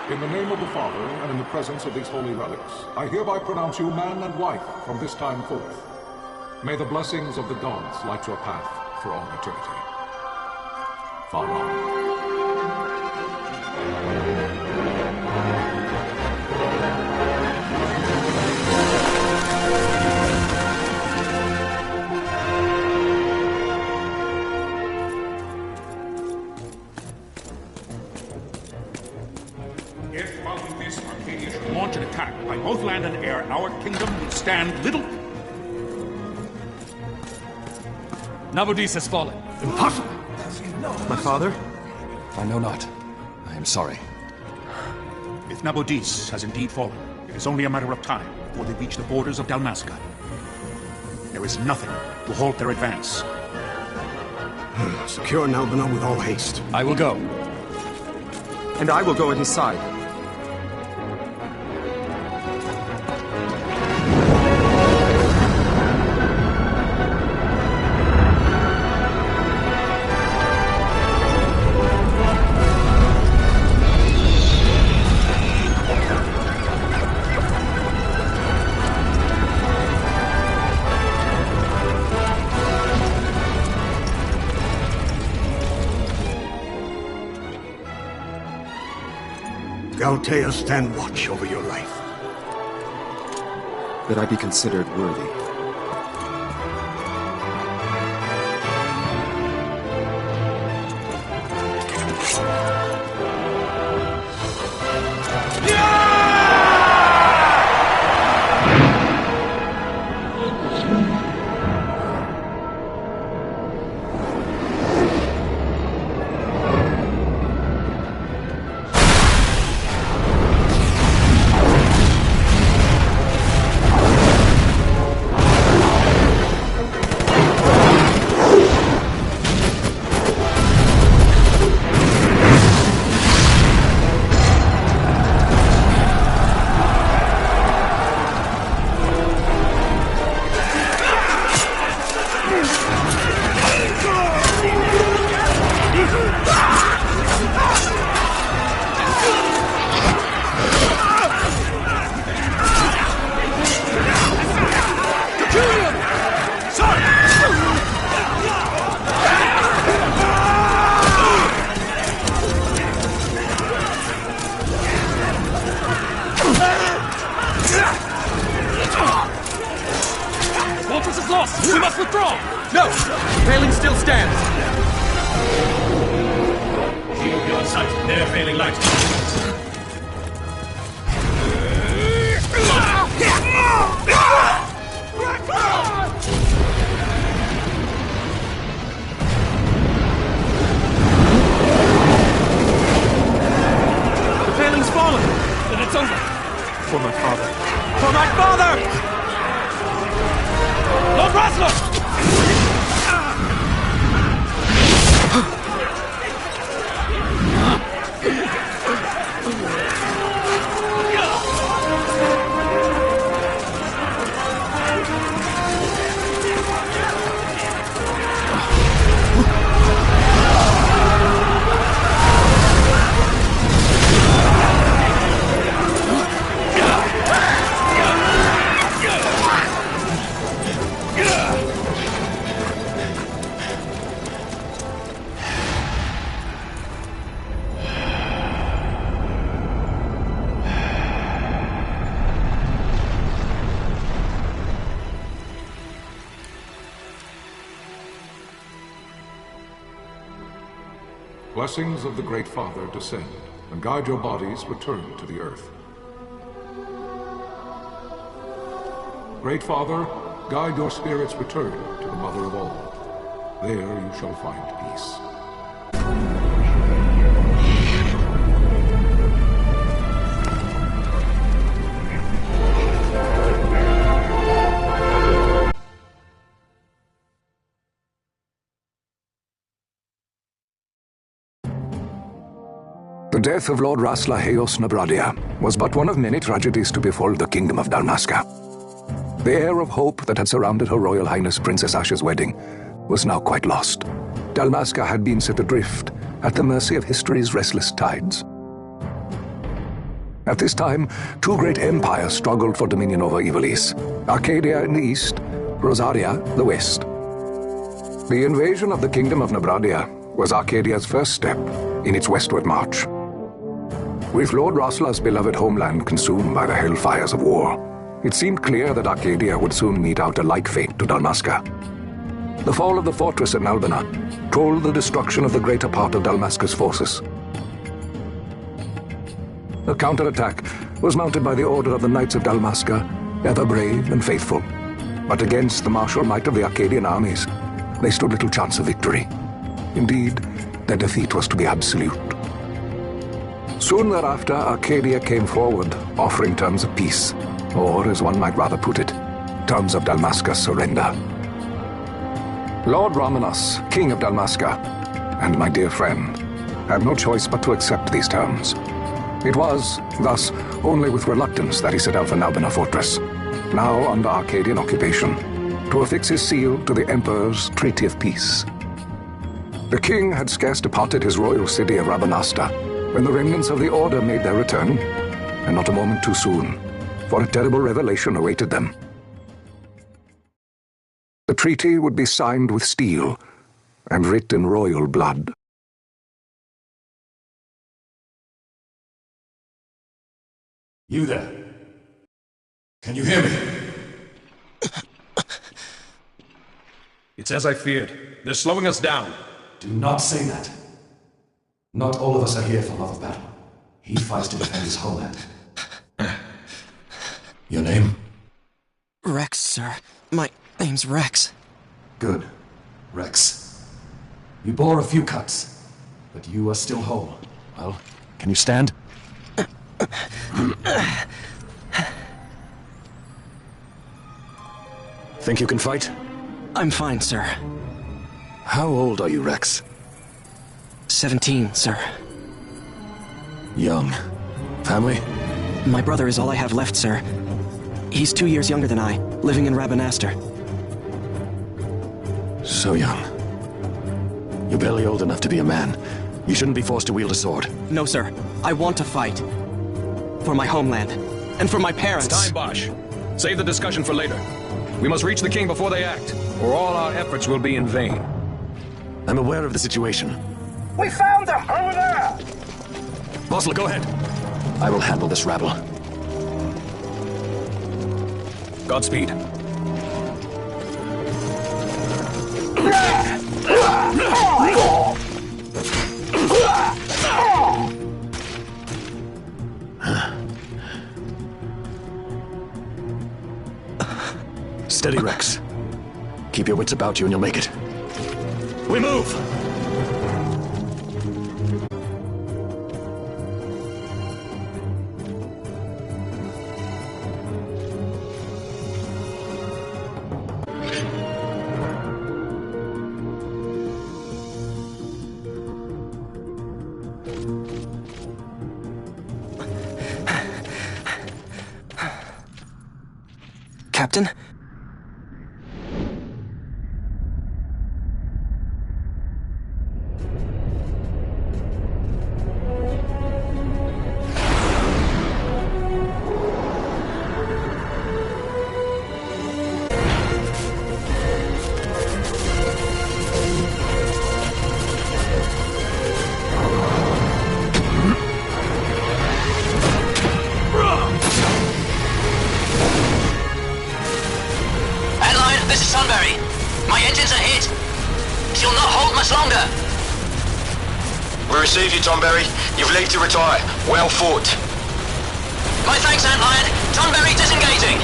In the name of the Father, and in the presence of these holy relics, I hereby pronounce you man and wife from this time forth. May the blessings of the gods light your path for all eternity. Farewell. Launch an attack by both land and air, our kingdom will stand little... Nabudis has fallen. Impossible! My father? I know not. I am sorry. If Nabudis has indeed fallen, it is only a matter of time before they reach the borders of Dalmasca. There is nothing to halt their advance. Secure Nalbina with all haste. I will go. And I will go at his side. Galtea, stand watch over your life. That I be considered worthy. We must withdraw! No! Failing still stands! Shield your sight. They're failing light. The failing's fallen! Then it's over! For my father! For my father! Lord Rasler! Blessings of the Great Father descend, and guide your bodies return to the earth. Great Father, guide your spirit's return to the Mother of All. There you shall find peace. The death of Lord Rasla Heos Nabradia was but one of many tragedies to befall the Kingdom of Dalmasca. The air of hope that had surrounded Her Royal Highness Princess Asha's wedding was now quite lost. Dalmasca had been set adrift at the mercy of history's restless tides. At this time, two great empires struggled for dominion over Ivalice: Arcadia in the east, Rosaria the west. The invasion of the Kingdom of Nabradia was Arcadia's first step in its westward march. With Lord Rasla's beloved homeland consumed by the hellfires of war, it seemed clear that Arcadia would soon mete out a like fate to Dalmasca. The fall of the fortress at Nalbina told the destruction of the greater part of Dalmasca's forces. A counterattack was mounted by the order of the Knights of Dalmasca, ever brave and faithful. But against the martial might of the Arcadian armies, they stood little chance of victory. Indeed, their defeat was to be absolute. Soon thereafter, Arcadia came forward, offering terms of peace, or, as one might rather put it, terms of Dalmasca's surrender. Lord Ramanas, King of Dalmasca, and my dear friend, had no choice but to accept these terms. It was, thus, only with reluctance that he set out for Nalbina Fortress, now under Arcadian occupation, to affix his seal to the Emperor's Treaty of Peace. The king had scarce departed his royal city of Rabanasta when the remnants of the Order made their return, and not a moment too soon, for a terrible revelation awaited them. The treaty would be signed with steel and writ in royal blood. You there? Can you hear me? It's as I feared. They're slowing us down. Do not say that. Not all of us are here for love of battle. He fights to defend his homeland. Your name? Rex, sir. My name's Rex. Good. Rex. You bore a few cuts, but you are still whole. Well, can you stand? Think you can fight? I'm fine, sir. How old are you, Rex? 17, sir. Young. Family? My brother is all I have left, sir. He's 2 years younger than I, living in Rabanaster. So young. You're barely old enough to be a man. You shouldn't be forced to wield a sword. No, sir. I want to fight. For my homeland. And for my parents. It's time, Bosch. Save the discussion for later. We must reach the king before they act, or all our efforts will be in vain. I'm aware of the situation. We found them! Over there! Bosla, go ahead. I will handle this rabble. Godspeed. Steady, Rex. Keep your wits about you and you'll make it. We move! Captain? My engines are hit. She'll not hold much longer. We receive you, Tonberry. You've leave to retire. Well fought. My thanks, Antlion. Tonberry disengaging.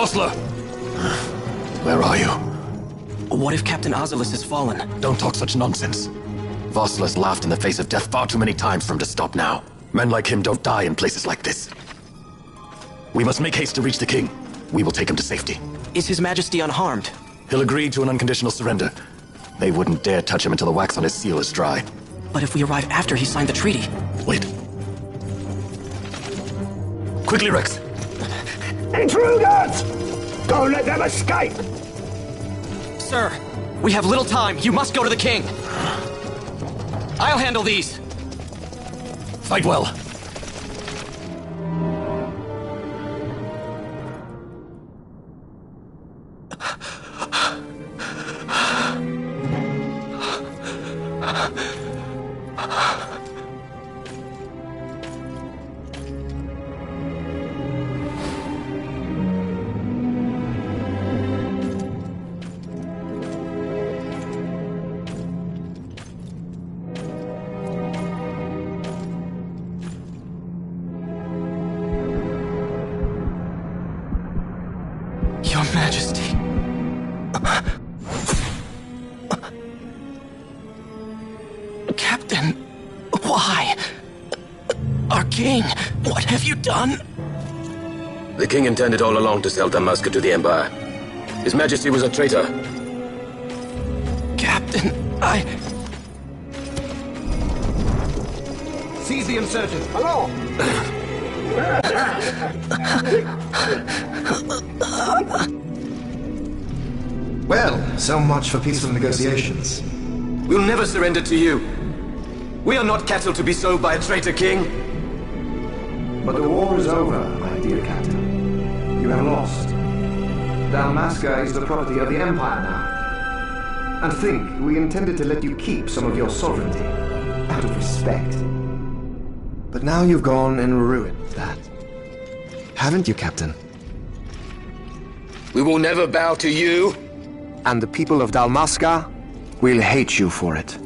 Vossler! Where are you? What if Captain Oculus has fallen? Don't talk such nonsense. Vossler's laughed in the face of death far too many times for him to stop now. Men like him don't die in places like this. We must make haste to reach the king. We will take him to safety. Is His Majesty unharmed? He'll agree to an unconditional surrender. They wouldn't dare touch him until the wax on his seal is dry. But if we arrive after he signed the treaty? Wait. Quickly, Rex! Intruders! Don't let them escape! Sir, we have little time. You must go to the king. I'll handle these. Fight well. Your Majesty. Captain, why? Our king, what have you done? The king intended all along to sell Dalmasca to the Empire. His Majesty was a traitor. Captain, Seize the insurgent. Hello! Well, so much for peaceful negotiations. We'll never surrender to you. We are not cattle to be sold by a traitor king. But the war is over, my dear Captain. You have lost. Dalmasca is the property of the Empire now. And think, we intended to let you keep some of your sovereignty, out of respect. But now you've gone and ruined that. Haven't you, Captain? We will never bow to you. And the people of Dalmasca will hate you for it.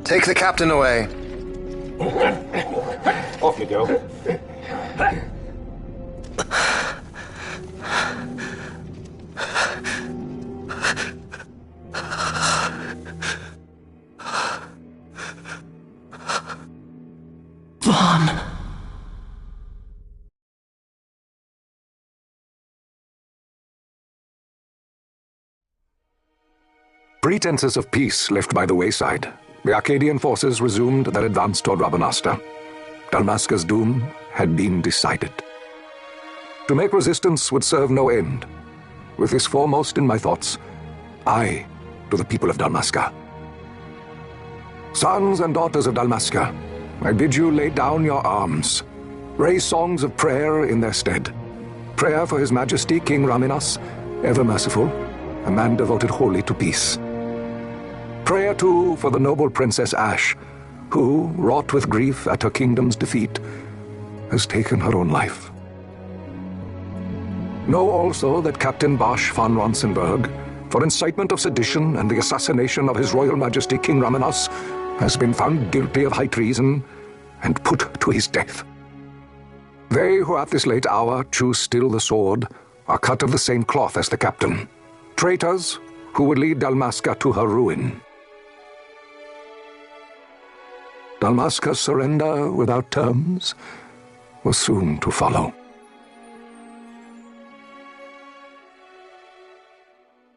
Take the captain away. Off you go. Vaughn. Pretenses of peace left by the wayside, the Arcadian forces resumed their advance toward Rabanastre. Dalmasca's doom had been decided. To make resistance would serve no end. With this foremost in my thoughts, I to the people of Dalmasca. Sons and daughters of Dalmasca, I bid you lay down your arms. Raise songs of prayer in their stead. Prayer for His Majesty King Raminas, ever merciful, a man devoted wholly to peace. Prayer, too, for the noble Princess Ash, who, wrought with grief at her kingdom's defeat, has taken her own life. Know also that Captain Bosch von Ronsenberg, for incitement of sedition and the assassination of His Royal Majesty King Raminas, has been found guilty of high treason and put to his death. They who at this late hour choose still the sword are cut of the same cloth as the captain. Traitors who would lead Dalmasca to her ruin. Dalmasca's surrender without terms was soon to follow.